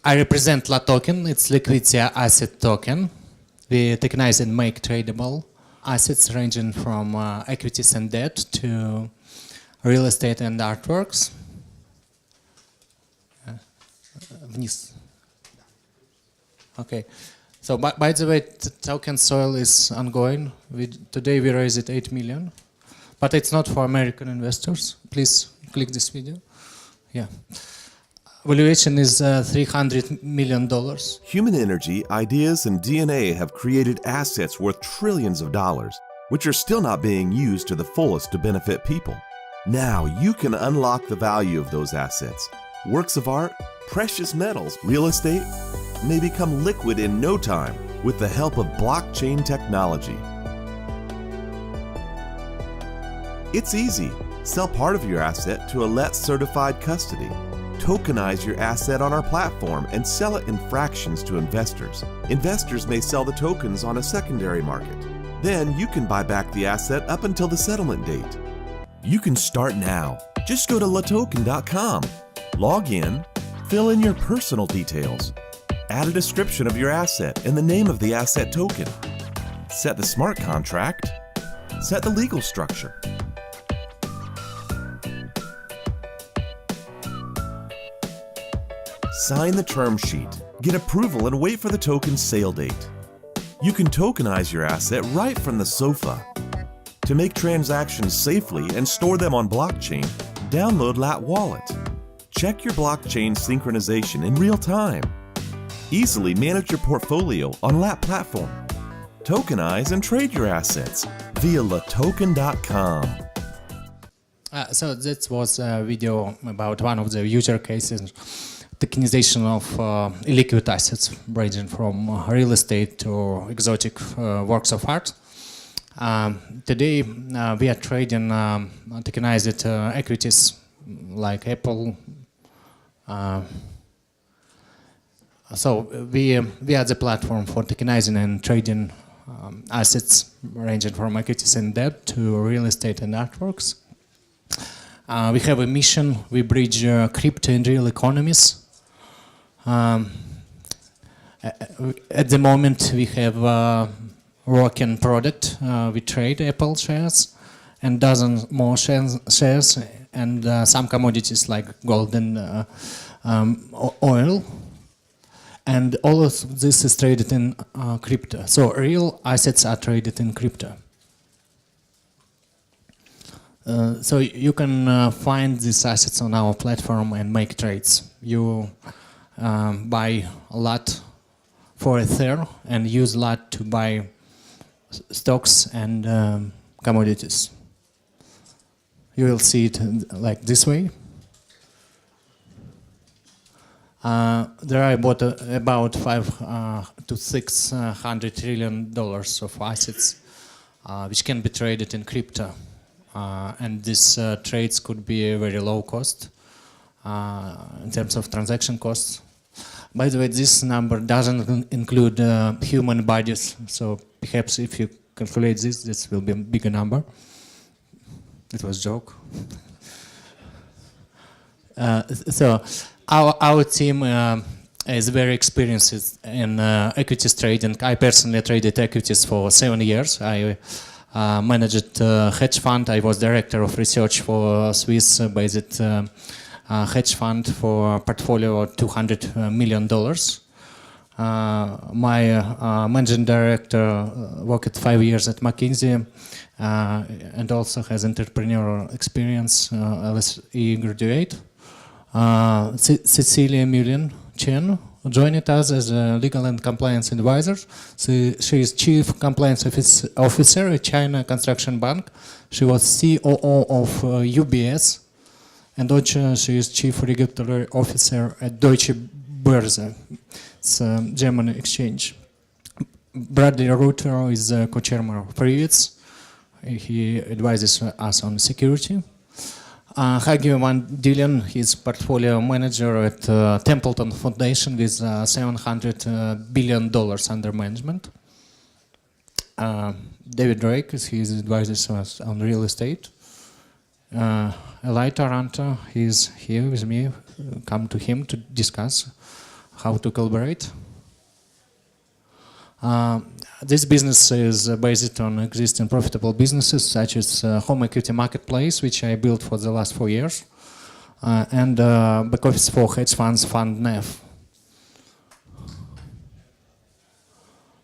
I represent LAToken. It's liquidity asset token. We tokenize and make tradable assets ranging from equities and debt to real estate and artworks. Вниз. Okay. So by the way, token soil is ongoing. Today we raised 8 million, but it's not for American investors. Please click this video. Yeah. Valuation is $300 million. Human energy, ideas, and DNA have created assets worth trillions of dollars, which are still not being used to the fullest to benefit people. Now you can unlock the value of those assets. Works of art, precious metals, real estate may become liquid in no time with the help of blockchain technology. It's easy. Sell part of your asset to a LAT-certified custody. Tokenize your asset on our platform and sell it in fractions to investors. Investors may sell the tokens on a secondary market. Then you can buy back the asset up until the settlement date. You can start now. Just go to LAToken.com. Log in, fill in your personal details, add a description of your asset and the name of the asset token, set the smart contract, set the legal structure. Sign the term sheet, get approval, and wait for the token's sale date. You can tokenize your asset right from the sofa. To make transactions safely and store them on blockchain, download LAT Wallet. Check your blockchain synchronization in real time. Easily manage your portfolio on LAT platform. Tokenize and trade your assets via LAToken.com. So that was a video about one of the user cases. Tokenization of illiquid assets ranging from real estate to exotic works of art. Today we are trading tokenized equities like Apple. So we are the platform for tokenizing and trading assets ranging from equities and debt to real estate and artworks. We have a mission. We bridge crypto and real economies. At the moment, we have a working product. We trade Apple shares and dozens more shares and some commodities like gold and oil. And all of this is traded in crypto. So real assets are traded in crypto. So you can find these assets on our platform and make trades. You buy a lot for Ether and use LAT to buy stocks and commodities. You will see it like this way. There are about 500 to 600 trillion dollars of assets which can be traded in crypto. And these trades could be very low cost in terms of transaction costs. By the way, this number doesn't include human bodies, so perhaps if you calculate this will be a bigger number. It was a joke. So our team is very experienced in equities trading. I personally traded equities for 7 years. I managed a hedge fund. I was director of research for Swiss-based hedge fund for a portfolio of $200 million. My managing director worked 5 years at McKinsey and also has entrepreneurial experience, LSE graduate. Cecilia Mullen Chen joined us as a legal and compliance advisor. She is Chief Compliance Officer at China Construction Bank. She was COO of UBS. And also she is Chief Regulatory Officer at Deutsche Börse. It's a German exchange. Bradley Reuter is co-chairman of Privets. He advises us on security. Hagi Van Dillen, he's portfolio manager at Templeton Foundation with $700 billion under management. David Drake, he advises us on real estate. Eli Taranto, he's here with me. Come to him to discuss how to collaborate. This business is based on existing profitable businesses such as home equity marketplace, which I built for the last 4 years, and back office for hedge funds, fund nav.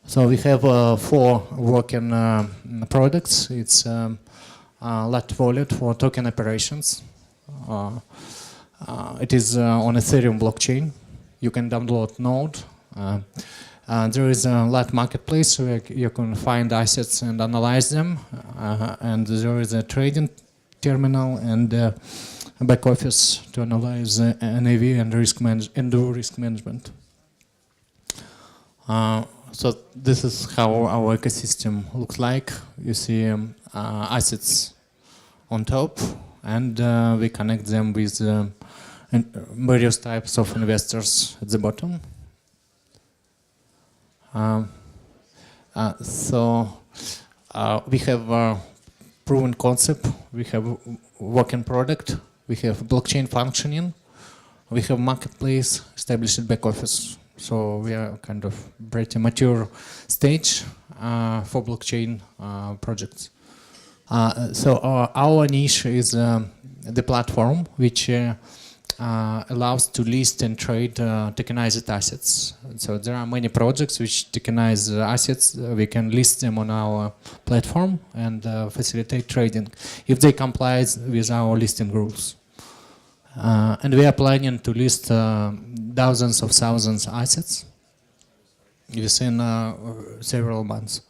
So we have 4 working products. It's LAT wallet for token operations. It is on Ethereum blockchain. You can download Node. There is a LAT marketplace where you can find assets and analyze them. And there is a trading terminal and a back office to analyze NAV and do risk management. So this is how our ecosystem looks like. You see assets on top, and we connect them with various types of investors at the bottom. We have a proven concept, we have working product, we have blockchain functioning, we have marketplace, established back office. So we are kind of pretty mature stage for blockchain projects. So our niche is the platform which allows to list and trade tokenized assets. So there are many projects which tokenize assets. We can list them on our platform and facilitate trading if they comply with our listing rules. And we are planning to list dozens of thousands of assets within several months.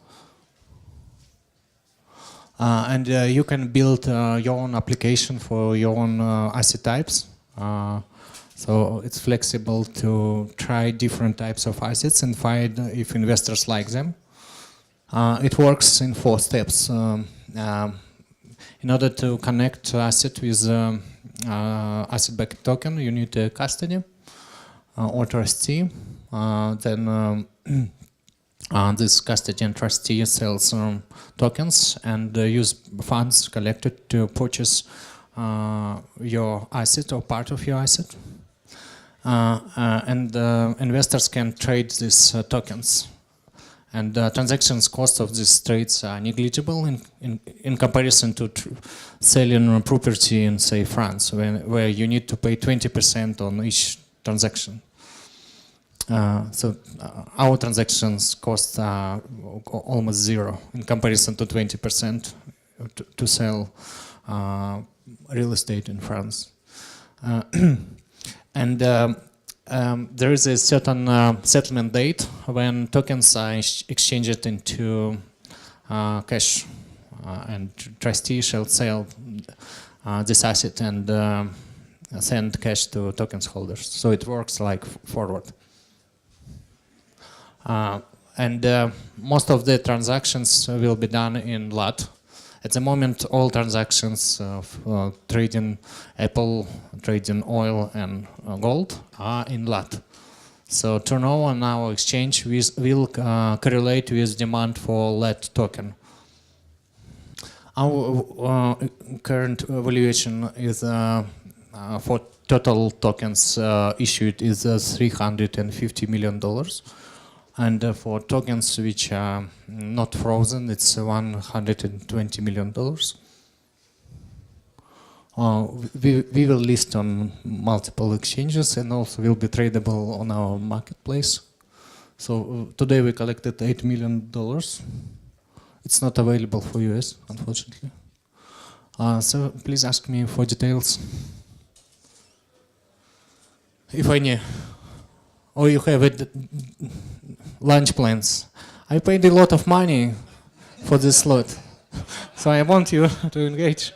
And you can build your own application for your own asset types. So it's flexible to try different types of assets and find if investors like them. It works in 4 steps. In order to connect asset with asset-backed token, you need a custody or trustee. Then this custody and trustee sells tokens and use funds collected to purchase your asset or part of your asset. And investors can trade these tokens. And the transactions cost of these trades are negligible in comparison to selling property in, say, France, where you need to pay 20% on each transaction. So our transactions cost almost 0 in comparison to 20% to sell real estate in France. And there is a certain settlement date when tokens are exchanged into cash, and trustee shall sell this asset and send cash to tokens holders. So it works like forward. And most of the transactions will be done in LAT. At the moment, all transactions of trading Apple, trading oil and gold are in LAT. So turnover on our exchange will correlate with demand for LAT token. Our current valuation is for total tokens issued is $350 million. And for tokens which are not frozen, it's $120 million. We will list on multiple exchanges and also will be tradable on our marketplace. So today we collected $8 million. It's not available for US, unfortunately. So please ask me for details, if any. Or you have lunch plans. I paid a lot of money for this slot, so I want you to engage.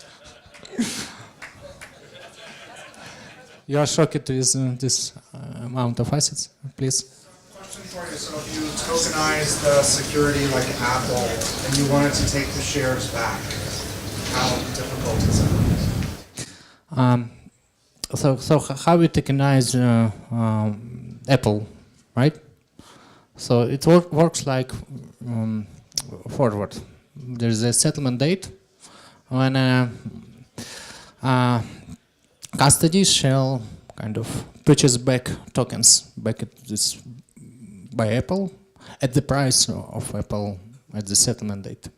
You are shocked with this amount of assets, please. Question for you. So if you tokenize the security like Apple and you wanted to take the shares back, how difficult is that? So how we tokenize Apple, right? So it works like forward. There's a settlement date when custody shall kind of purchase back tokens back at this by Apple at the price of Apple at the settlement date.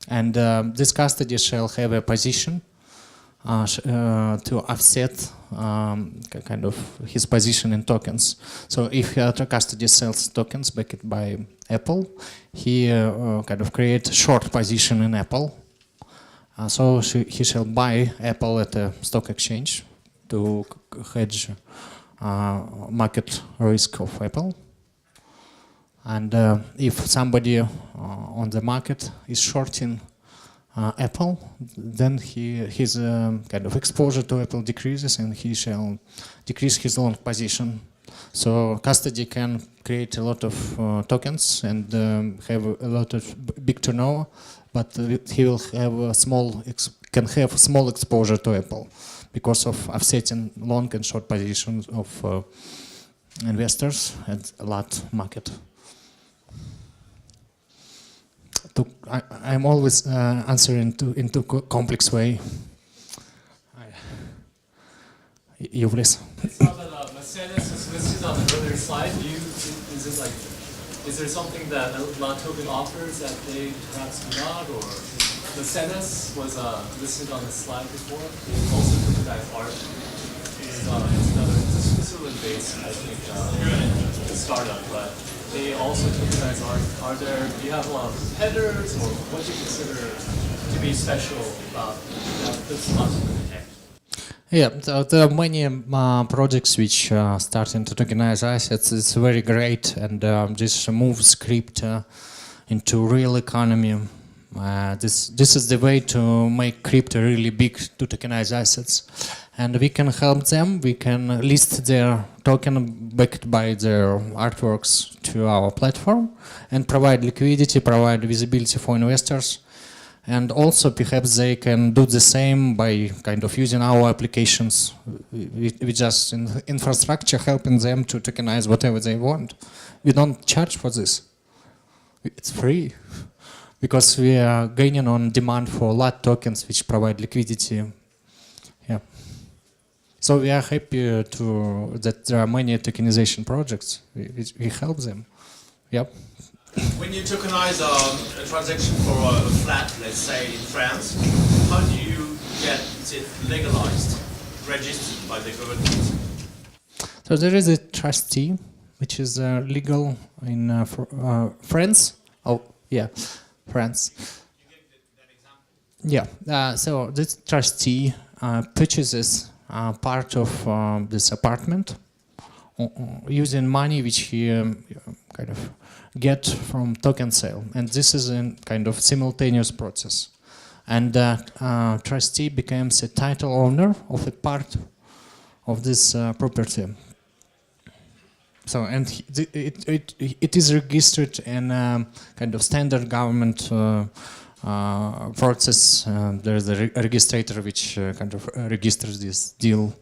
And this custody shall have a position to offset kind of his position in tokens. So if custody sells tokens backed by Apple, he kind of creates a short position in Apple. So he shall buy Apple at a stock exchange to hedge market risk of Apple. And if somebody on the market is shorting Apple, then his kind of exposure to Apple decreases and he shall decrease his long position. So custody can create a lot of tokens and have a lot of big turnover, but he will have a small exposure to Apple because of offsetting long and short positions of investors at a lot market. I'm always answering into complex way. You please. I saw that Mercedes is listed on the earlier slide. Is there something that LAToken offers that they perhaps do not, or Mercedes was listed on the slide before? They also tokenize art. It's another Switzerland-based, I think, startup, but they also tokenize art. Do you have a lot of competitors, or what do you consider to be special about this LAToken tech? Yeah, there are many projects which are starting to tokenize assets. It's very great, and this moves crypto into real economy. This is the way to make crypto really big, to tokenize assets. And we can help them. We can list their token backed by their artworks to our platform and provide liquidity, provide visibility for investors. And also perhaps they can do the same by kind of using our applications. We just in infrastructure helping them to tokenize whatever they want. We don't charge for this. It's free. Because we are gaining on demand for LAT tokens which provide liquidity. Yeah. So we are happy that there are many tokenization projects. We help them. Yep. When you tokenize a transaction for a flat, let's say in France, how do you get it legalized, registered by the government? So there is a trustee, which is legal in France. Oh, yeah, France. You give that example. Yeah, so this trustee purchases part of this apartment using money which he kind of get from token sale, and this is a kind of simultaneous process. And trustee becomes a title owner of a part of this property. So, and it is registered in kind of standard government process. There is a registrator which kind of registers this deal.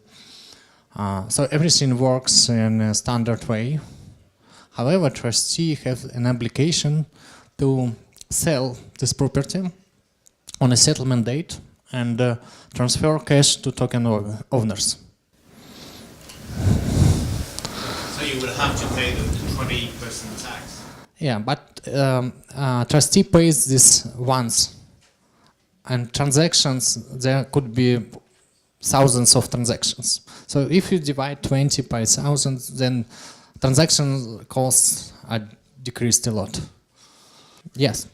So everything works in a standard way. However, trustee has an obligation to sell this property on a settlement date and transfer cash to token owners. So you will have to pay the 20% tax. Yeah, but trustee pays this once, and transactions, there could be thousands of transactions. So if you divide 20 by 1,000, then transaction costs are decreased a lot. Yes.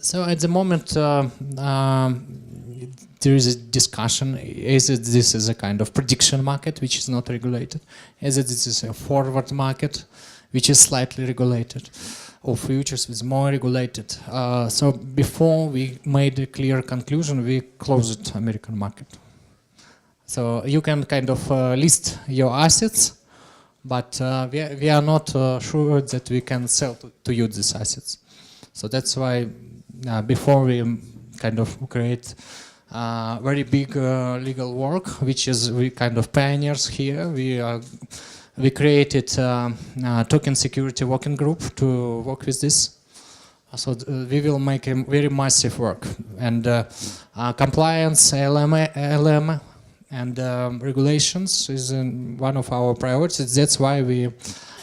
So at the moment, there is a discussion, is it this is a kind of prediction market which is not regulated, is it this is a forward market which is slightly regulated, or futures is more regulated. So before we made a clear conclusion, we closed American market. So you can kind of list your assets, but we are not sure that we can sell to you these assets. So that's why before we kind of create very big legal work, which is we kind of pioneers here. We created a token security working group to work with this. So we will make a very massive work, and compliance, LM and regulations is one of our priorities. That's why we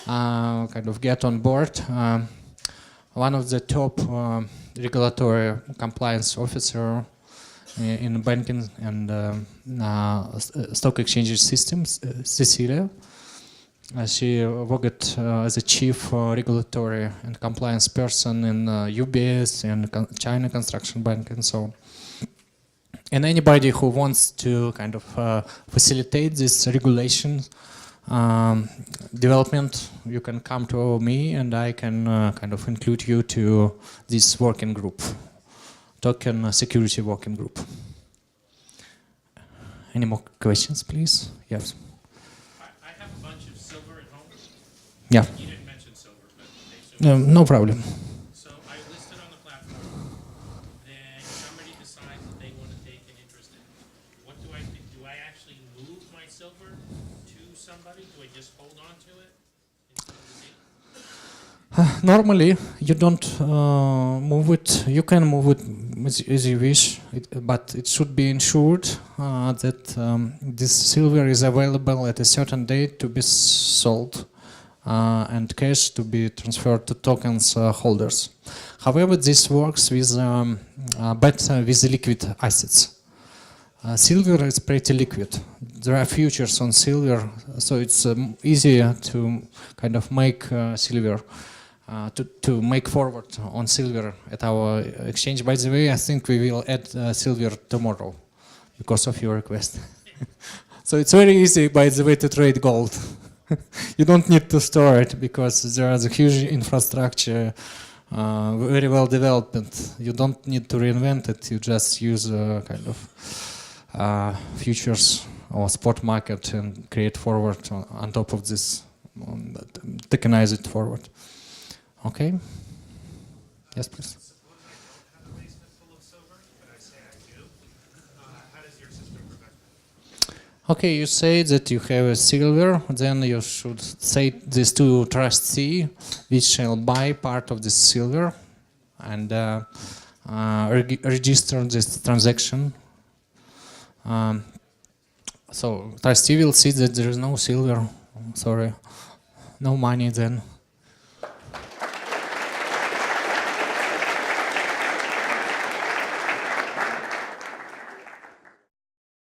kind of get on board one of the top regulatory compliance officer in banking and stock exchange systems, Cecilia. She worked as a chief regulatory and compliance person in UBS and China Construction Bank and so on. And anybody who wants to kind of facilitate this regulation development, you can come to me and I can kind of include you to this working group, token security working group. Any more questions, please? Yes. I have a bunch of silver at home. Yeah. You didn't mention silver, but No problem. so I listed on the platform. Then somebody decides that they want to take an interest in it. What do I do? Do I actually move my silver to somebody? Do I just hold on to it instead of the date? Normally, you don't move it. You can move it as you wish, but it should be ensured that this silver is available at a certain date to be sold and cash to be transferred to tokens holders. However, this works with better with liquid assets. Silver is pretty liquid. There are futures on silver, so it's easier to kind of make silver. To make forward on silver at our exchange. By the way, I think we will add silver tomorrow because of your request. So it's very easy, by the way, to trade gold. You don't need to store it because there is a huge infrastructure, very well developed. You don't need to reinvent it. You just use kind of futures or spot market and create forward on top of this, tokenize it forward. Okay. Yes, please. Suppose I don't have a basement full of silver, but I say I do. How does your system prevent that? Okay, you say that you have a silver, then you should say this to trustee, which shall buy part of this silver and register this transaction. So trustee will see that there is no silver, sorry, no money then.